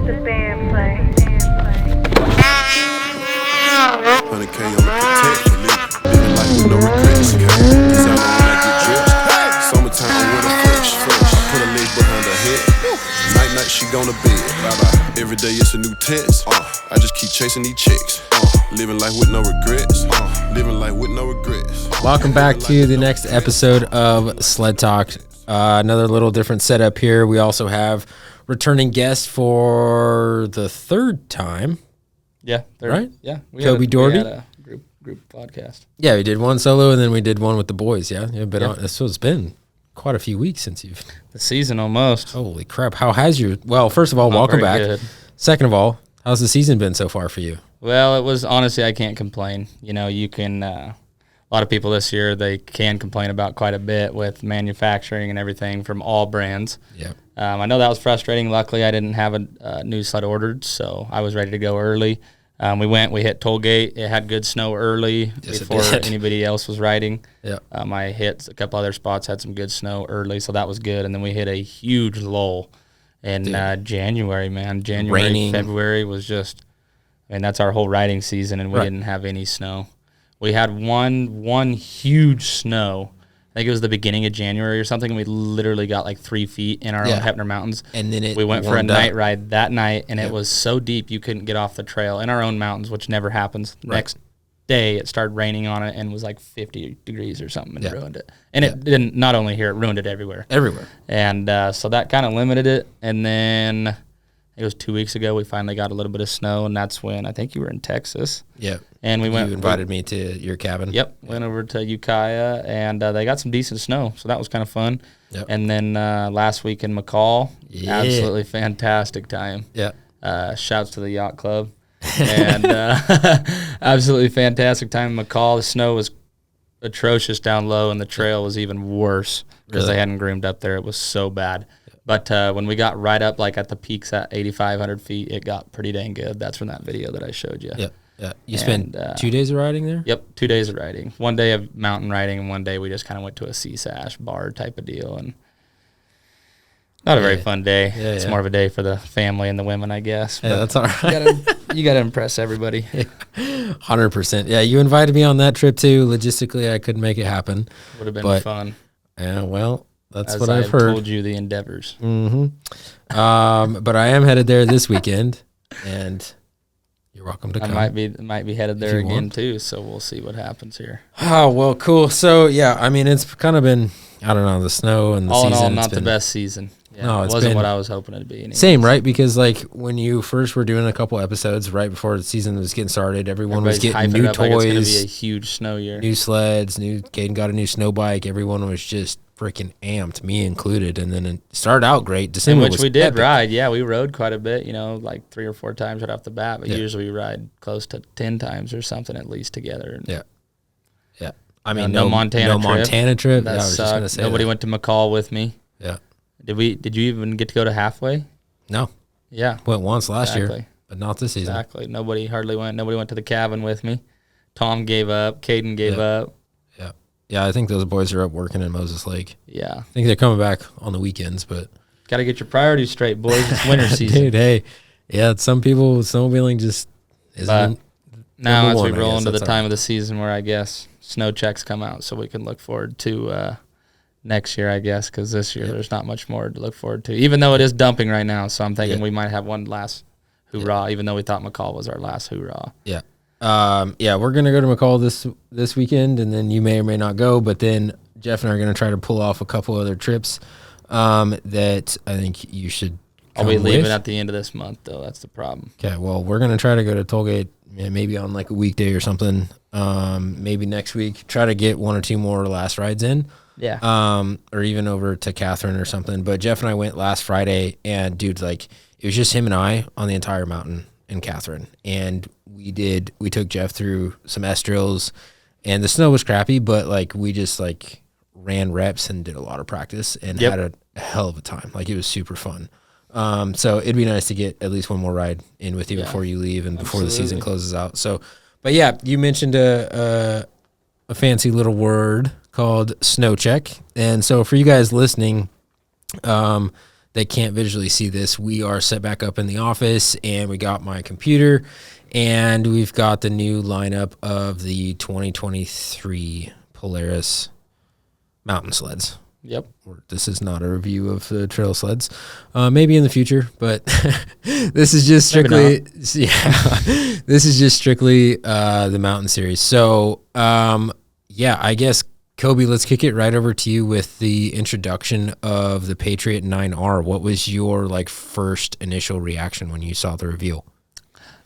the band play. 100K on the protect, living life with no regrets. These out when I get dressed. Summertime, I'm with a fresh. Put a leg behind her head. Night, she gonna bed. Bye-bye. Every day it's a new test. I just keep chasing these chicks. Living life with no regrets. Living life with no regrets. Welcome back to the next episode of Sled Talk. Another little different setup here. We also have returning guests for the third time. Yeah. Right? Yeah. Coby Dougherty. We had a group podcast. Yeah, we did one solo and then we did one with the boys. Yeah. So it's been quite a few weeks since you've... The season almost. Holy crap. How has your... Well, first of all, Not welcome very back. good. Second of all, how's the season been so far for you? Well, it was, honestly, I can't complain. You know, you can... a lot of people this year, they can complain about quite a bit with manufacturing and everything from all brands. Yeah. I know that was frustrating. Luckily, I didn't have a new sled ordered, so I was ready to go early. We hit Tollgate. It had good snow early before anybody else was riding. Yeah. I hit a couple other spots, had some good snow early, so that was good. And then we hit a huge lull in January, man. Raining. February was just, that's our whole riding season, and we didn't have any snow. We had one huge snow. I think it was the beginning of January or something. And we literally got like 3 feet in our own Heppner Mountains. And then we went for a night ride that night, and it was so deep you couldn't get off the trail in our own mountains, which never happens. Next day, it started raining on it and was like 50 degrees or something, and it ruined it. And it didn't, not only here, it ruined it everywhere. And so that kind of limited it. And then it was 2 weeks ago, we finally got a little bit of snow, and that's when I think you were in Texas. Yeah. And we went. You invited me to your cabin. Yep. Went over to Ukiah, and they got some decent snow, so that was kind of fun. Yep. And then last week in McCall, absolutely fantastic time. Yeah. Shouts to the yacht club. And absolutely fantastic time in McCall. The snow was atrocious down low, and the trail was even worse because they hadn't groomed up there. It was so bad. But when we got right up, like at the peaks at 8,500 feet, it got pretty dang good. That's from that video that I showed you. Yep. Yeah. You spent 2 days of riding there? Yep, 2 days of riding. 1 day of mountain riding, and 1 day we just kind of went to a CSASH bar type of deal. And not a very fun day. Yeah, it's more of a day for the family and the women, I guess. Yeah, that's all right. You got to impress everybody. 100%. Yeah, you invited me on that trip too. Logistically, I couldn't make it happen. Would have been fun. Yeah, well, that's As what I've heard. Told you the endeavors. Mm-hmm. But I am headed there this weekend, and you're welcome to come. I might be headed there again too, so we'll see what happens here. Oh, well, cool. So, yeah, it's kind of been, I don't know, the snow and the all season. All in all, not the best season. Yeah, no, it wasn't what I was hoping it'd be. Anyways. Same, right? Because, like, when you first were doing a couple episodes right before the season was getting started, everyone was getting new toys. Like it's going to be a huge snow year. New sleds, Caden got a new snow bike. Everyone was just freaking amped, me included. And then it started out great. December which was we did epic. Ride. Yeah, we rode quite a bit, like 3 or 4 times right off the bat. But usually we ride close to 10 times or something at least together. Yeah. Yeah. No Montana trip. That sucked. Nobody went to McCall with me. Yeah. Did you even get to go to halfway? No. Yeah. Went once last year, but not this season. Exactly. Nobody hardly went. Nobody went to the cabin with me. Tom gave up. Caden gave up. Yeah. Yeah, I think those boys are up working in Moses Lake. Yeah. I think they're coming back on the weekends, but... Got to get your priorities straight, boys. It's winter season. Dude, hey. Yeah, some people, snowmobiling just isn't... Now as we roll into the time of the season where I guess SNOWCHECKs come out, so we can look forward to... next year, I guess, because this year there's not much more to look forward to, even though it is dumping right now. So I'm thinking we might have one last hoorah, even though we thought McCall was our last hoorah. Yeah. We're going to go to McCall this weekend, and then you may or may not go, but then Jeff and I are going to try to pull off a couple other trips that I think you should I'll be leaving at the end of this month, though. That's the problem. Okay, well, we're going to try to go to Tollgate maybe on like a weekday or something, maybe next week. Try to get 1 or 2 more last rides in. Yeah. Or even over to Catherine or something. But Jeff and I went last Friday, and dude, like, it was just him and I on the entire mountain in Catherine. And we took Jeff through some S drills, and the snow was crappy, but like we just like ran reps and did a lot of practice and had a hell of a time. Like, it was super fun. So it'd be nice to get at least one more ride in with you before you leave and before the season closes out. So, but yeah, you mentioned a fancy little word called SNOWCHECK. And so for you guys listening, that they can't visually see this, we are set back up in the office, and we got my computer, and we've got the new lineup of the 2023 Polaris mountain sleds. Yep. This is not a review of the trail sleds. Maybe in the future, but this is just strictly, this is just strictly the mountain series. So, I guess, Coby, let's kick it right over to you with the introduction of the Patriot 9R. What was your first initial reaction when you saw the reveal?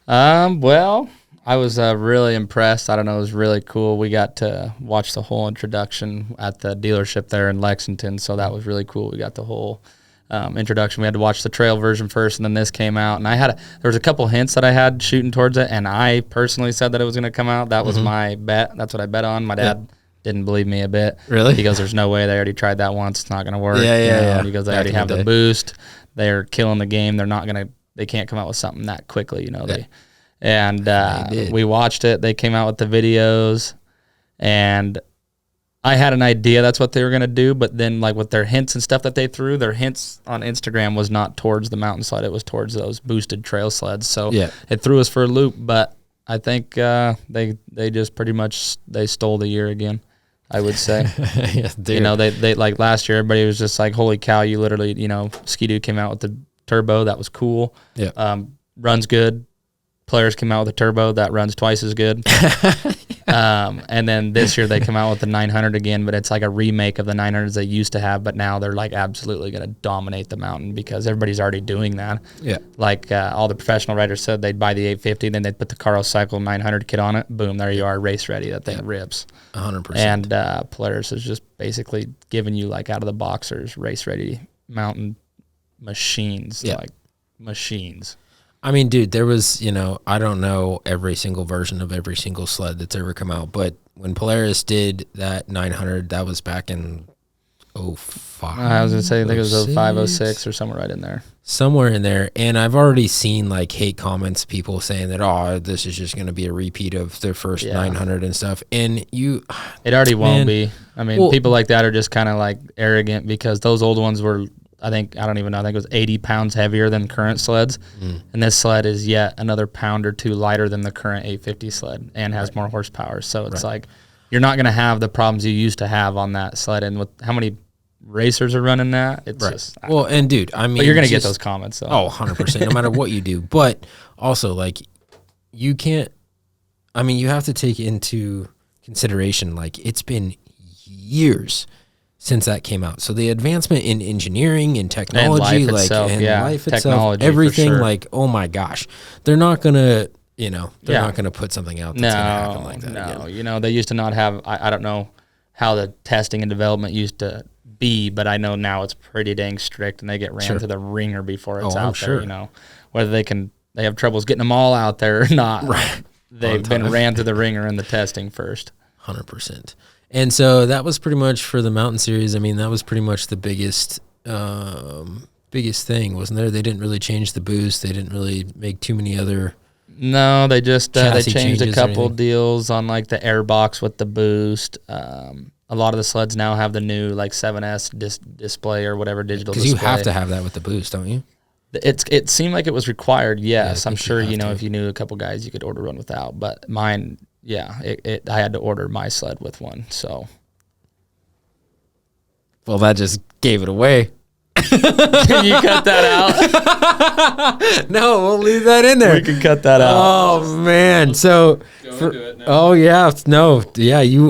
Well, I was really impressed. I don't know, it was really cool. We got to watch the whole introduction at the dealership there in Lexington, so that was really cool. We got the whole introduction. We had to watch the trail version first, and then this came out. And there was a couple hints that I had shooting towards it, and I personally said that it was going to come out. That was my bet. That's what I bet on. My dad didn't believe me a bit. Really? He goes, "There's no way. They already tried that once. It's not going to work." Yeah. And he goes, "They already have the boost. They're killing the game. They can't come out with something that quickly, We watched it. They came out with the videos, and I had an idea that's what they were going to do, but then with their hints and stuff that they threw, their hints on Instagram was not towards the mountain sled. It was towards those boosted trail sleds. So it threw us for a loop, but I think they just pretty much they stole the year again, I would say. They last year, everybody was just like, holy cow, you literally, Ski-Doo came out with the turbo. That was cool. Yeah. Runs good. Polaris came out with a turbo that runs twice as good. And then this year they come out with the 900 again, but it's like a remake of the 900s they used to have, but now they're absolutely going to dominate the mountain because everybody's already doing that. Yeah. All the professional riders said they'd buy the 850, then they'd put the Carl Cycle 900 kit on it. Boom, there you are, race ready. That thing rips. 100%. And Polaris is just basically giving you out of the boxers, race ready mountain machines, machines. I mean, dude, there was, I don't know every single version of every single sled that's ever come out, but when Polaris did that 900, that was back in 05. I was going to say, I think it was 05, 06 or somewhere right in there. Somewhere in there. And I've already seen hate comments, people saying that, this is just going to be a repeat of their first 900 and stuff. And it already won't be. I mean, people like that are just kind of arrogant because those old ones were, I think it was 80 pounds heavier than current sleds. And this sled is yet another pound or two lighter than the current 850 sled and has more horsepower. So it's you're not going to have the problems you used to have on that sled. And with how many racers are running that, it's just... Well, and dude, I mean... But you're going to get those comments, though. Oh, 100%, no matter what you do. But also, you can't... I mean, you have to take into consideration, it's been years since that came out. So the advancement in engineering and technology, and life itself, everything, oh my gosh, they're not gonna, not gonna put something out that's gonna happen like that. No, they used to not have. I don't know how the testing and development used to be, but I know now it's pretty dang strict, and they get ran to the ringer before it's out there. Whether they have troubles getting them all out there or not. Right. They've been ran to the ringer in the testing first. 100%. And so that was pretty much for the mountain series. I mean, that was pretty much the biggest thing, wasn't there? They didn't really change the boost. They didn't really make too many other. No, they just they changed a couple deals on the air box with the boost. A lot of the sleds now have the new 7S display or whatever digital display. Because you have to have that with the boost, don't you? It seemed like it was required. Yes, I'm sure if you knew a couple guys, you could order one without. But mine. Yeah, I had to order my sled with one, so. Well, that just gave it away. Can you cut that out? No, we'll leave that in there. We can cut that out. Oh, man. So, you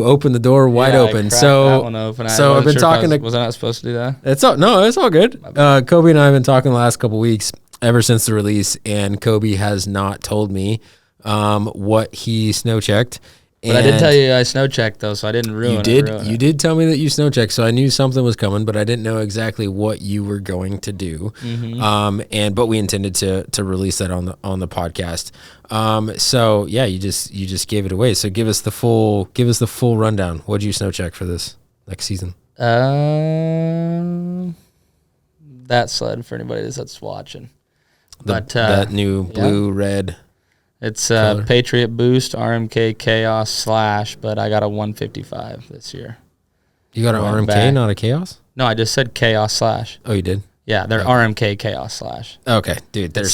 opened the door wide open. That one open. I've been talking to. Was I not supposed to do that? It's all good. Coby and I have been talking the last couple weeks ever since the release, and Coby has not told me what he snow checked. But I did tell you I snow checked though, so I didn't ruin it. You did tell me that you snow checked, so I knew something was coming, but I didn't know exactly what you were going to do. Mm-hmm. But we intended to release that on the podcast. So yeah, you just gave it away. So give us the full rundown. What'd you snow check for this next season? That sled for anybody that's watching. That new blue red. It's Patriot Boost RMK Chaos Slash, but I got a 155 this year. You got an RMK, not a Chaos? No, I just said Chaos Slash. Oh, you did? Yeah, they're RMK Chaos Slash. Okay, dude, they're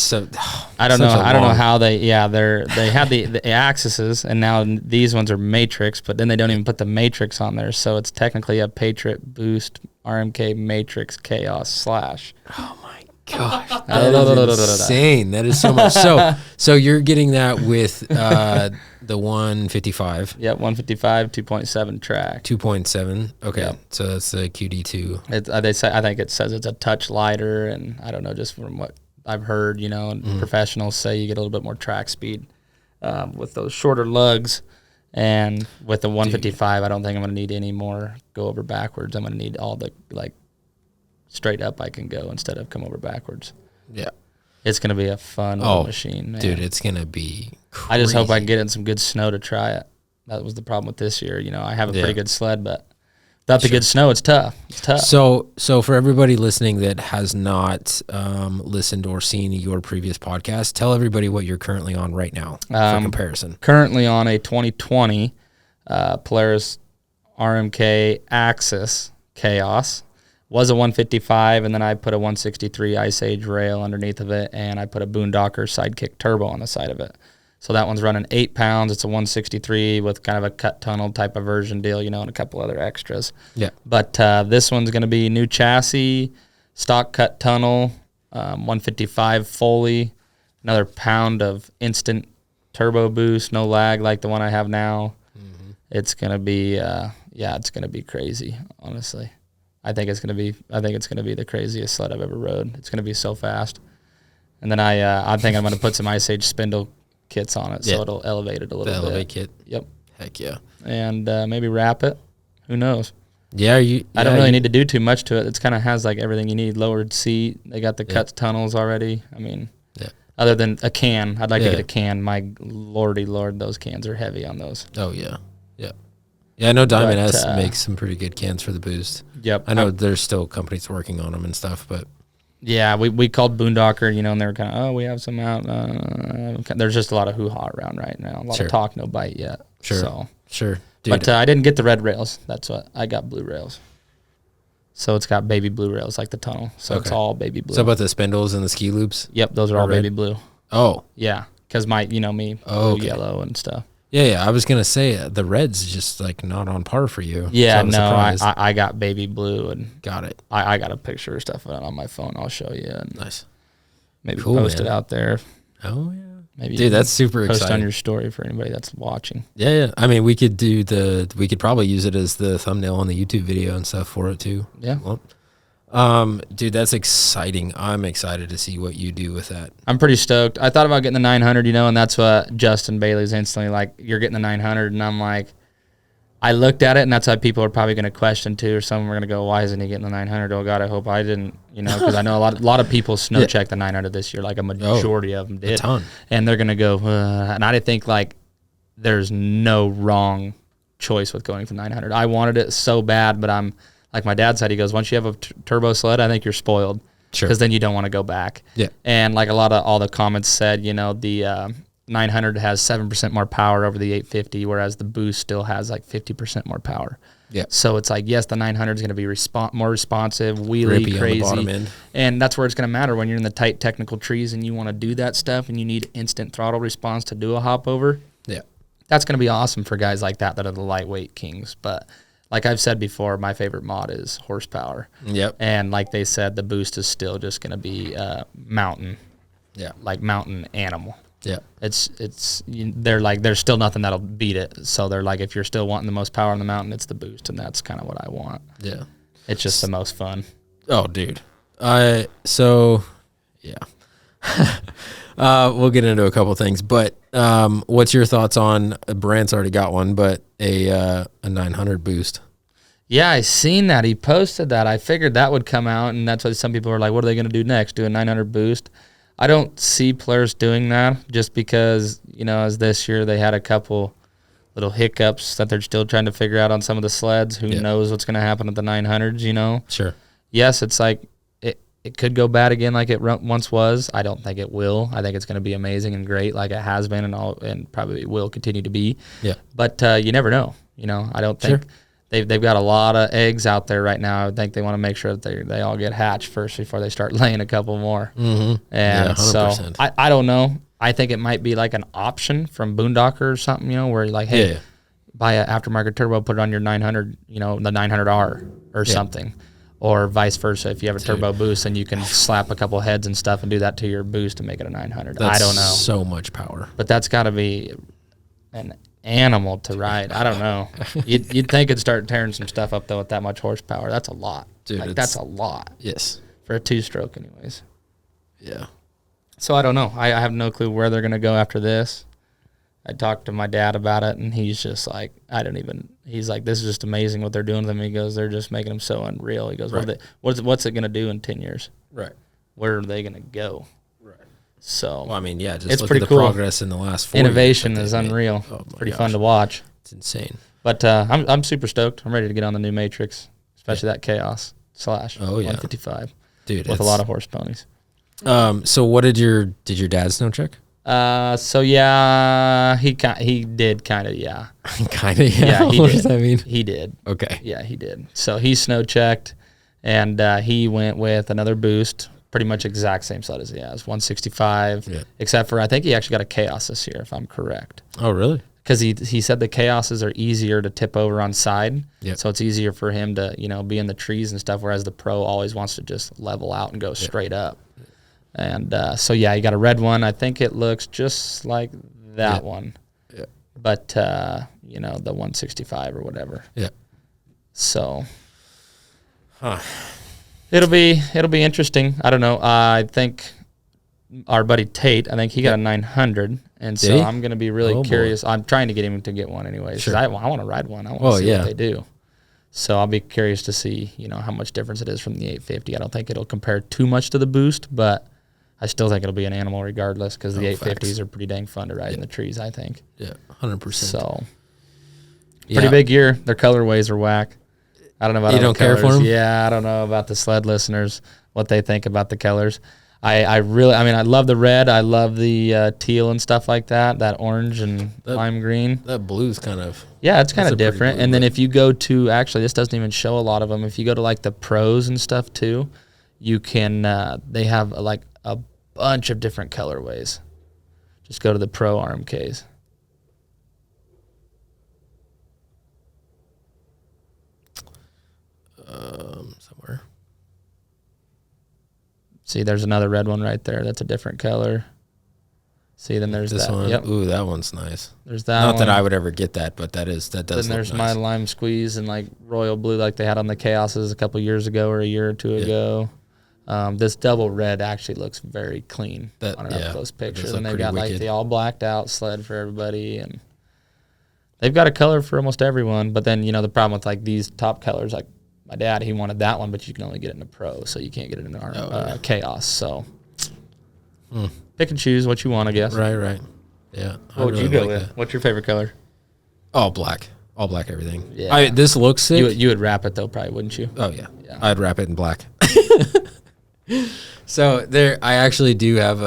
I don't know how they had the axes, and now these ones are Matrix, but then they don't even put the Matrix on there, so it's technically a Patriot Boost RMK Matrix Chaos Slash. Oh my gosh, that is insane. That is so much. So you're getting that with the 155. Yep, 155, 2.7 track. 2.7. Okay, yep. So that's the QD2. I think it says it's a touch lighter, and I don't know, just from what I've heard, and professionals say you get a little bit more track speed with those shorter lugs. And with the 155, I don't think I'm going to need any more go over backwards. I'm going to need all the straight up I can go instead of come over backwards. Yeah. It's going to be a fun little machine, man. Dude, it's going to be crazy. I just hope I can get in some good snow to try it. That was the problem with this year. I have a pretty good sled, but without the good snow, it's tough. It's tough. So for everybody listening that has not listened or seen your previous podcast, tell everybody what you're currently on right now for comparison. Currently on a 2020 Polaris RMK Axis Chaos. Was a 155, and then I put a 163 Ice Age rail underneath of it, and I put a Boondocker Sidekick Turbo on the side of it. So that one's running 8 pounds. It's a 163 with kind of a cut tunnel type of version deal, and a couple other extras. Yeah. But this one's going to be new chassis, stock cut tunnel, 155 Foley, another pound of instant turbo boost, no lag like the one I have now. Mm-hmm. It's going to be, it's going to be crazy, honestly. I think it's gonna be the craziest sled I've ever rode. It's gonna be so fast, and then I think I'm gonna put some Ice Age spindle kits on it, so it'll elevate it a little bit. The elevate kit. Yep. Heck yeah. And maybe wrap it. Who knows? Yeah. I don't really need to do too much to it. It's kind of has everything you need. Lowered seat. They got the cut tunnels already. I mean, other than a can, I'd like to get a can. My lordy lord, those cans are heavy on those. Oh yeah. Yeah. Yeah, I know Diamond S makes some pretty good cans for the boost. Yep. I know there's still companies working on them and stuff, but... Yeah, we called Boondocker, and they were kind of, we have some out. There's just a lot of hoo-ha around right now. A lot of talk, no bite yet. Sure, sure. Dude. But I didn't get the red rails. That's what I got, blue rails. So it's got baby blue rails like the tunnel. So it's all baby blue. So about the spindles and the ski loops? Yep, those are all baby blue. Oh. Yeah, because me, blue, yellow and stuff. Yeah, I was gonna say the red's just not on par for you. Yeah, so I got baby blue and got it. I got a picture of stuff on my phone. I'll show you. And nice. Maybe post it out there. Oh yeah. Maybe dude, that's super post exciting. On your story for anybody that's watching. Yeah. I mean, we could probably use it as the thumbnail on the YouTube video and stuff for it too. Yeah. Well, dude, that's exciting. I'm excited to see what you do with that. I'm pretty stoked. I thought about getting the 900, and that's what Justin Bailey's instantly like, you're getting the 900, and I'm like, I looked at it, and that's how people are probably going to question too, or some are going to go, why isn't he getting the 900? Oh God, I hope I didn't, because I know a lot of people SNOWCHECK the 900 this year, like a majority of them did. A ton. And they're going to go, and I think there's no wrong choice with going for 900. I wanted it so bad, but I'm, like my dad said, he goes, once you have a turbo sled, I think you're spoiled. Sure. Because then you don't want to go back. Yeah. And like all the comments said, the 900 has 7% more power over the 850, whereas the Boost still has 50% more power. Yeah. So it's yes, the 900 is going to be more responsive, wheelie, grippy crazy. On the bottom end. And that's where it's going to matter when you're in the tight technical trees and you want to do that stuff and you need instant throttle response to do a hop over. Yeah. That's going to be awesome for guys like that are the lightweight kings. But like I've said before, my favorite mod is horsepower. Yep. And like they said, the Boost is still just going to be mountain. Yeah. Like mountain animal. Yeah. There's still nothing that'll beat it. So they're like, if you're still wanting the most power on the mountain, it's the Boost, and that's kind of what I want. Yeah. It's just the most fun. Oh, dude. So yeah. We'll get into a couple things, but what's your thoughts on Brant's already got one, but a 900 Boost? Yeah, I seen that. He posted that. I figured that would come out, and that's why some people are like, what are they going to do next? Do a 900 Boost? I don't see Polaris doing that just because, as this year they had a couple little hiccups that they're still trying to figure out on some of the sleds. Who knows what's going to happen with the 900s, Sure. Yes, it's it could go bad again like it once was. I don't think it will. I think it's going to be amazing and great like it has been and probably will continue to be. Yeah. But you never know. I don't think they've got a lot of eggs out there right now. I think they want to make sure that they all get hatched first before they start laying a couple more. Mm-hmm. And Yeah, so 100%. I don't know. I think it might be like an option from Boondocker or something, where you're like, hey, Yeah. buy an aftermarket turbo, put it on your 900, the 900R or something. Or vice versa. If you have a turbo boost, then you can slap a couple heads and stuff and do that to your boost and make it a 900. That's I don't know. so much power. But that's got to be an animal to ride. I don't know. You'd think it'd start tearing some stuff up, though, with that much horsepower. That's a lot. Dude, that's a lot. Yes. For a two-stroke anyways. Yeah. So I don't know. I have no clue where they're going to go after this. I talked to my dad about it, and he's just like, he's like, this is just amazing what they're doing to them. He goes, they're just making them so unreal. He goes, Right. what's it going to do in 10 years? Right. Where are they going to go? Right. So Well, I mean, yeah, just it's look pretty at the cool. progress in the last 4 Innovation years is that they've made. unreal. Oh, my Pretty gosh. fun to watch. It's insane. But I'm super stoked. I'm ready to get on the new Matrix, especially that Chaos / Oh, yeah. 155 Dude, with a lot of horse ponies. So what did your dad snow check? So yeah, he did kind of, yeah. Kind of, yeah. Yeah, he What did. does that mean? He did. Okay. Yeah, he did. So he snow checked, and he went with another boost, pretty much exact same sled as he has, 165, Yeah. except for I think he actually got a Chaos this year, if I'm correct. Oh, really? Because he said the Chaoses are easier to tip over on side, Yep. so it's easier for him to be in the trees and stuff, whereas the Pro always wants to just level out and go straight up. And so yeah, he got a red one. I think it looks just like that one. Yeah. But the 165 or whatever. Yeah. So it'll be interesting. I don't know. I think our buddy Tate, I think he got a 900, and so he? I'm going to be really Oh, boy. curious. I'm trying to get him to get one anyways, because Sure. I want to ride one. I want to see yeah. what they do. So I'll be curious to see, how much difference it is from the 850. I don't think it'll compare too much to the boost, but I still think it'll be an animal regardless, because the 850s facts. are pretty dang fun to ride in the trees, I think. Yeah, 100%. So yeah. pretty big year. Their colorways are whack. I don't know about You other don't care for colors. 'em? Yeah, I don't know about the sled listeners, what they think about the colors. I love the red. I love the teal and stuff like that. That orange and lime green. That blue's kind of... Yeah, it's kind That's of a pretty different. blue And then red. if you go to, actually, this doesn't even show a lot of them. If you go to like the pros and stuff too, you can, they have like a bunch of different colorways. Just go to the pro RMKs. somewhere. See, there's another red one right there. That's a different color. See, then there's This that. one. Yep. Ooh, that one's nice. There's that Not one. that I would ever get that, but that does Then look there's nice. my lime squeeze and like royal blue like they had on the Chaoses a couple years ago or a year or two ago. This double red actually looks very clean on an up close it picture. does And look they've got pretty like wicked. the all blacked out sled for everybody, and they've got a color for almost everyone. But then the problem with like these top colors, like my dad, he wanted that one, but you can only get it in a pro, so you can't get it in our Chaos. So pick and choose what you want, I guess. Right. Yeah. I What would you really go like with? that. What's your favorite color? All black everything. Yeah. This looks sick. You would wrap it though, probably, wouldn't you? Oh yeah. Yeah. I'd wrap it in black. So I actually do have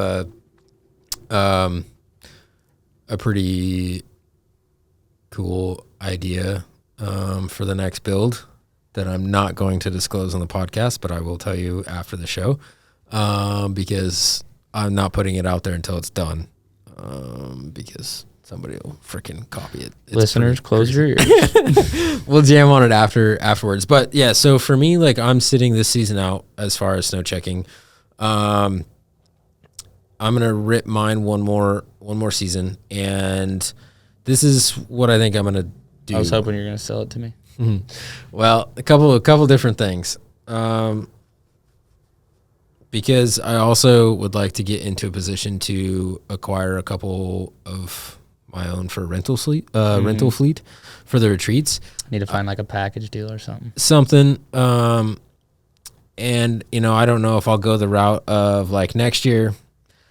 a pretty cool idea for the next build that I'm not going to disclose on the podcast, but I will tell you after the show because I'm not putting it out there until it's done because somebody will freaking copy it. It's Listeners, pretty close your ears. we'll jam on it afterwards. But yeah, so for me, like I'm sitting this season out as far as snow checking. I'm gonna rip mine one more season, and this is what I think I'm gonna do. I was hoping you were going to sell it to me. Well, a couple different things. Because I also would like to get into a position to acquire a couple of my own for rental fleet for the retreats. I need to find like a package deal or something. And I don't know if I'll go the route of like next year.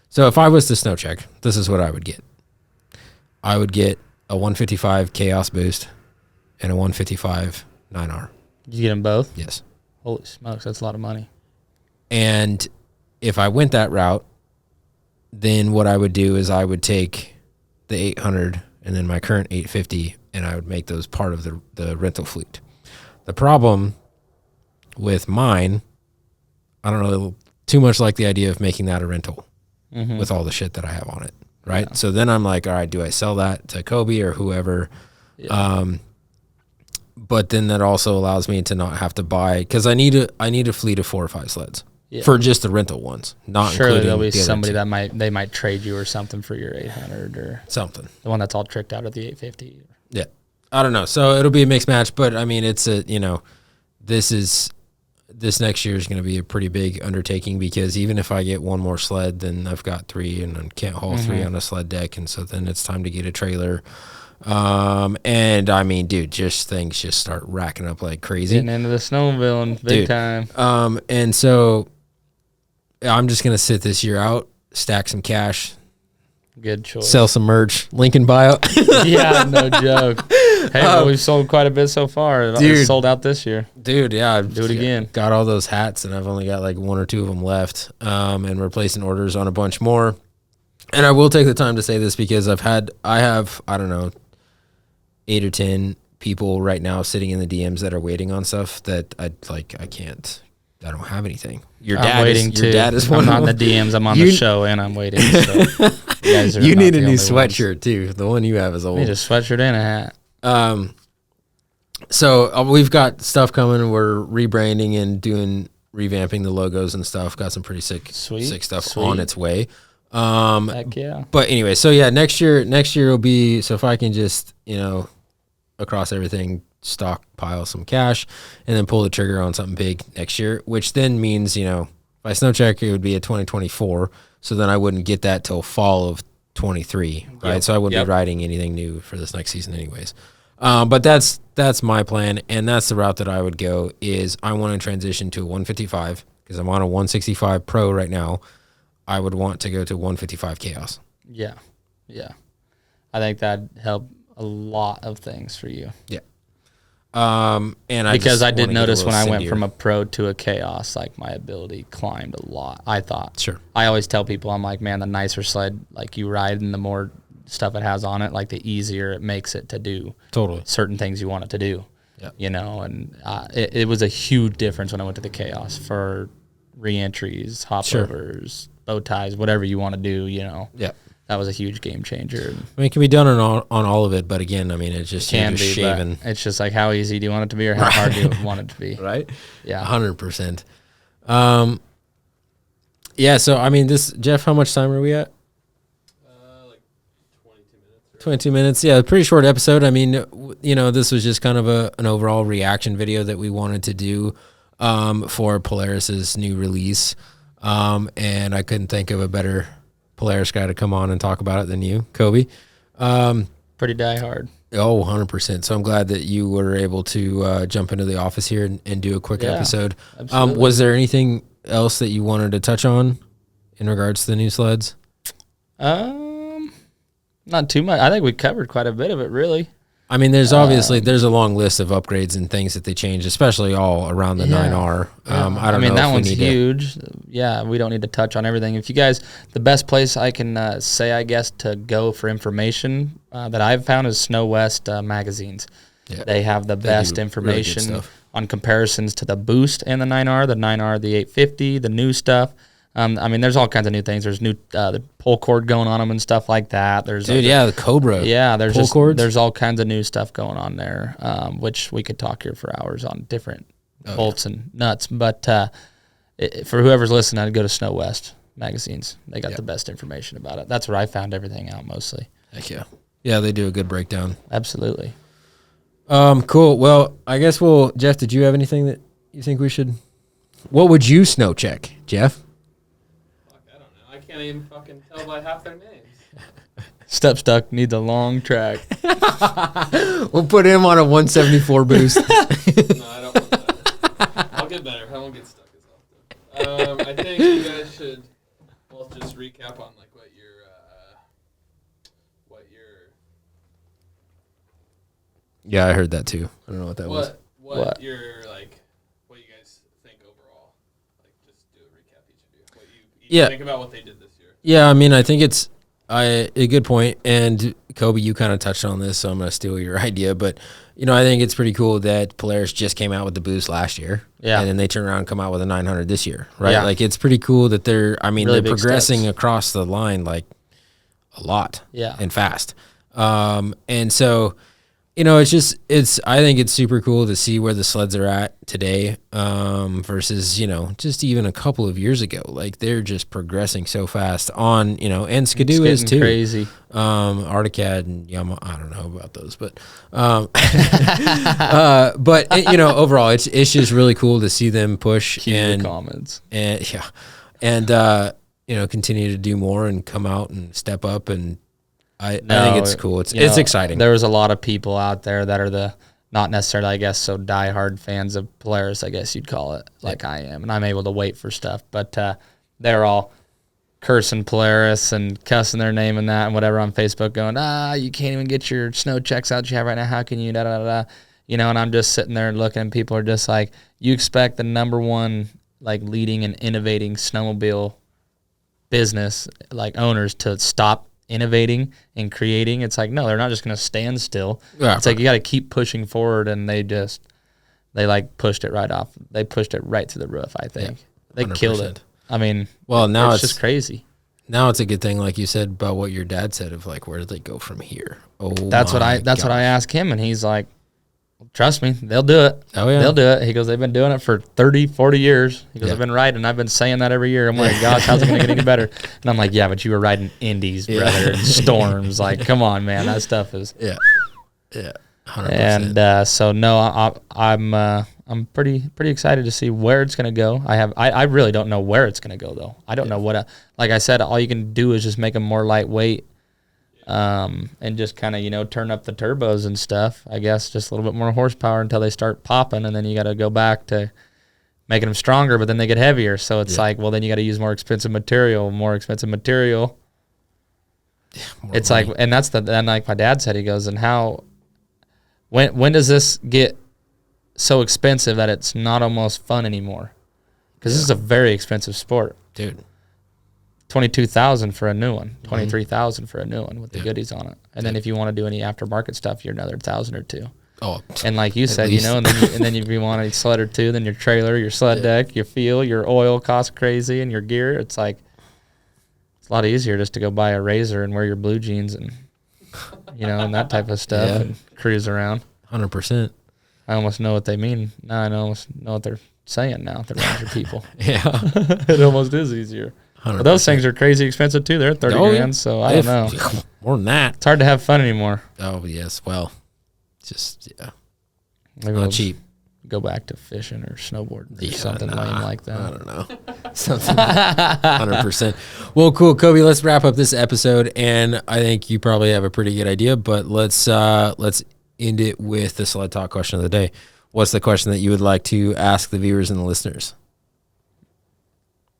So if I was to snow check, this is what I would get. I would get a 155 Chaos boost and a 155 9R. Did you get them both? Yes. Holy smokes, that's a lot of money. And if I went that route, then what I would do is I would take the 800 and then my current 850, and I would make those part of the rental fleet. The problem with mine, I don't really too much like the idea of making that a rental with all the shit that I have on it. Right. Yeah. So then I'm like, all right, do I sell that to Coby or whoever? Yeah. But then that also allows me to not have to buy, because I need a fleet of 4 or 5 sleds for just the rental ones. Not surely there'll be somebody that might trade you or something for your 800 or something. The one that's all tricked out at the 850. Yeah, I don't know. So it'll be a mixed match, but I mean, it's this next year is going to be a pretty big undertaking, because even if I get one more sled, then I've got 3 and I can't haul 3 on a sled deck. And so then it's time to get a trailer. And I mean, dude, things just start racking up like crazy. Getting into the snowmobiling big time. And so I'm just going to sit this year out, stack some cash. Good choice. Sell some merch. Link in bio. Yeah, no joke. Hey, well, we've sold quite a bit so far. It's sold out this year. Dude, yeah. Do it again. Got all those hats, and I've only got like 1 or 2 of them left. And we're placing orders on a bunch more. And I will take the time to say this, because I have, I don't know, 8 or 10 people right now sitting in the DMs that are waiting on stuff that I don't have anything. Your dad is one. I'm on the DMs. I'm on the show, and I'm waiting. So you need a new sweatshirt too. The one you have is old. I need a sweatshirt and a hat. So we've got stuff coming. We're rebranding and revamping the logos and stuff. Got some pretty sick stuff on its way. Heck yeah. But anyway, so yeah, next year will be, so if I can just, across everything, stockpile some cash and then pull the trigger on something big next year, which then means, by SNOWCHECK, it would be a 2024. So then I wouldn't get that till fall of 23, right? Yep. So I wouldn't be riding anything new for this next season anyways. But that's my plan, and that's the route that I would go. Is I want to transition to a 155, because I'm on a 165 Pro right now. I would want to go to 155 Chaos. Yeah. I think that'd help a lot of things for you. Yeah. Because I did notice when I went from a Pro to a Chaos, like my ability climbed a lot. I thought. Sure. I always tell people, I'm like, man, the nicer sled like you ride and the more stuff it has on it, like the easier it makes it to do certain things you want it to do. Yeah. And it was a huge difference when I went to the Chaos for re-entries, hopovers, bow ties, whatever you want to do, Yeah. That was a huge game changer. I mean, it can be done on all of it, but again, I mean, it's just shaving. It's just like, how easy do you want it to be, or how hard do you want it to be? Right? Yeah. 100%. Yeah, so I mean, Jeff, how much time are we at? Like 22 minutes. 22 minutes. Yeah, pretty short episode. I mean, this was just kind of an overall reaction video that we wanted to do for Polaris's new release. And I couldn't think of a better Polaris guy to come on and talk about it than you, Coby. Pretty diehard. Oh, 100%. So I'm glad that you were able to jump into the office here and do a quick episode. Was there anything else that you wanted to touch on in regards to the new sleds? Not too much. I think we covered quite a bit of it, really. I mean, there's a long list of upgrades and things that they changed, especially all around the 9R. I don't know. That one's huge. Yeah, we don't need to touch on everything. If you guys, the best place I can say, I guess, to go for information that I've found is Snow West magazines. Yeah. They have the best information really on comparisons to the Boost and the 9R, the 850, the new stuff. I mean, there's all kinds of new things. There's new the pull cord going on them and stuff like that. There's the Cobra. Yeah, there's all kinds of new stuff going on there, which we could talk here for hours on different bolts and nuts. But for whoever's listening, I'd go to Snow West magazines. They got the best information about it. That's where I found everything out mostly. Heck yeah. Yeah, they do a good breakdown. Absolutely. Cool. Well, I guess Jeff, did you have anything that you think we should? What would you snow check, Jeff? I can't even fucking tell by half their names. Step Stuck needs a long track. We'll put him on a 174 boost. No, I don't want that. I'll get better. I won't get stuck as often. I think you guys should both just recap on like what your Yeah, I heard that too. I don't know what that was. What your like what you guys think overall. Like just do a recap each of you. What you think about what they did this year. Yeah, I mean, I think it's a good point. And Coby, you kind of touched on this, so I'm going to steal your idea. But, I think it's pretty cool that Polaris just came out with the Boost last year. Yeah. And then they turn around and come out with a 900 this year, right? Yeah. Like, it's pretty cool that they're Really big progressing steps. across the line, like, a lot. Yeah. And fast. And so, I think it's super cool to see where the sleds are at today, versus, just even a couple of years ago. Like, they're just progressing so fast and Skidoo is too. Crazy. Articad and Yamaha, I don't know about those, but, overall, it's just really cool to see them push The comments. and continue to do more and come out and step up, and I think it's cool. It's exciting. There was a lot of people out there that are not necessarily, I guess, so diehard fans of Polaris, I guess you'd call it, like I am, and I'm able to wait for stuff. But they're all cursing Polaris and cussing their name and that and whatever on Facebook, going, you can't even get your snow checks out that you have right now. How can you, da-da-da-da? And I'm just sitting there and looking, and people are just like, you expect the number one, like, leading and innovating snowmobile business, like, owners to stop innovating and creating? It's like, no, they're not just going to stand still. Yeah. It's like you got to keep pushing forward, and they pushed it right off. They pushed it right to the roof, I think. They killed it. I mean, now it's just crazy. Now it's a good thing, like you said, about what your dad said of, like, where do they go from here? That's what I asked him, and he's like, trust me, they'll do it. Oh, yeah. They'll do it. He goes, they've been doing it for 30, 40 years. He goes, I've been riding. I've been saying that every year. I'm like, gosh, how's it going to get any better? And I'm like, yeah, but you were riding indies, brother, and storms. Like, come on, man. That stuff is. Yeah. 100%. And so, no, I'm pretty excited to see where it's going to go. I really don't know where it's going to go, though. I don't know what, like I said, all you can do is just make them more lightweight. And just kind of, turn up the turbos and stuff, I guess, just a little bit more horsepower until they start popping. And then you got to go back to making them stronger, but then they get heavier. So it's like, well, then you got to use more expensive material. It's money. Like, and then like my dad said, he goes, and when does this get so expensive that it's not almost fun anymore? Because this is a very expensive sport. Dude. $22,000 for a new one, $23,000 for a new one with the goodies on it, and then if you want to do any aftermarket stuff, you're another $1,000 or $2,000. Oh, and like you said, and then if you want a sled or two, then your trailer, your sled deck, your fuel, your oil costs crazy, and your gear. It's like it's a lot easier just to go buy a Razor and wear your blue jeans and and that type of stuff and cruise around. 100%. I almost know what they mean. Now I almost know what they're saying now. The Ranger people. Yeah, it almost is easier. 100%. But those things are crazy expensive too. They're $30,000, so I don't know. More than that. It's hard to have fun anymore. Oh yes, well, just Maybe not cheap. Go back to fishing or snowboarding or something lame like that. I don't know. Something 100%. Well, cool, Coby. Let's wrap up this episode, and I think you probably have a pretty good idea. But let's end it with the Sled Talk question of the day. What's the question that you would like to ask the viewers and the listeners?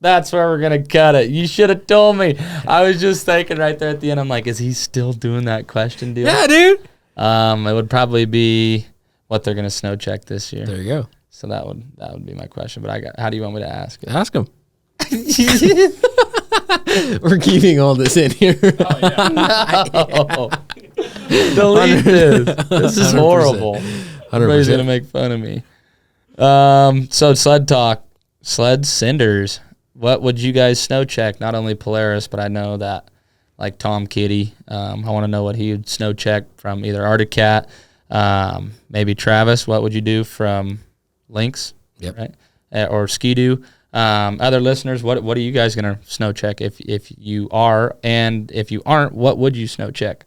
That's where we're going to cut it. You should have told me. I was just thinking right there at the end, I'm like, is he still doing that question deal? Yeah, dude. It would probably be what they're going to snow check this year. There you go. So that would be my question. But how do you want me to ask it? Ask him. We're keeping all this in here. Oh, yeah. No. Delete this. This is 100%. horrible. 100%. Everybody's going to make fun of me. So sled talk, sled senders. What would you guys snow check? Not only Polaris, but I know that like Tom Kitty. I want to know what he would snow check from either Arctic Cat, maybe Travis. What would you do from Lynx? Yep. Right? Or Skidoo. Other listeners, what are you guys gonna snow check if you are, and if you aren't, what would you snow check?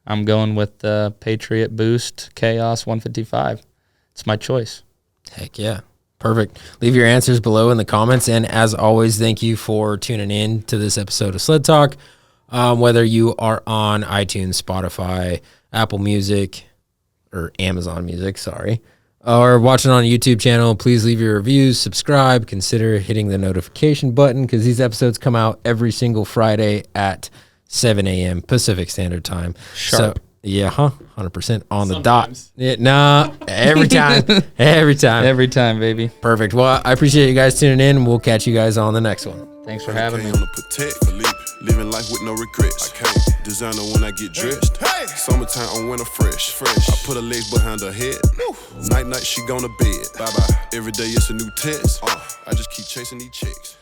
I'm going with the Patriot Boost Chaos 155. It's my choice. Heck yeah. Perfect. Leave your answers below in the comments. And as always, thank you for tuning in to this episode of Sled Talk. Whether you are on iTunes, Spotify, Apple Music, or Amazon Music, sorry, or watching on a YouTube channel, please leave your reviews, subscribe, consider hitting the notification button because these episodes come out every single Friday at 7 a.m. Pacific Standard Time. Sharp. Yeah, 100% on the Sometimes. dot. Yeah, nah, every time. Every time. Every time, baby. Perfect. Well, I appreciate you guys tuning in. We'll catch you guys on the next one. Thanks for having me. On the protect, living life with no regrets. I can't designer when I get dressed. Summertime on winter fresh. I put her legs behind her head. Night she gone to bed. Bye bye. Every day it's a new test. I just keep chasing these chicks.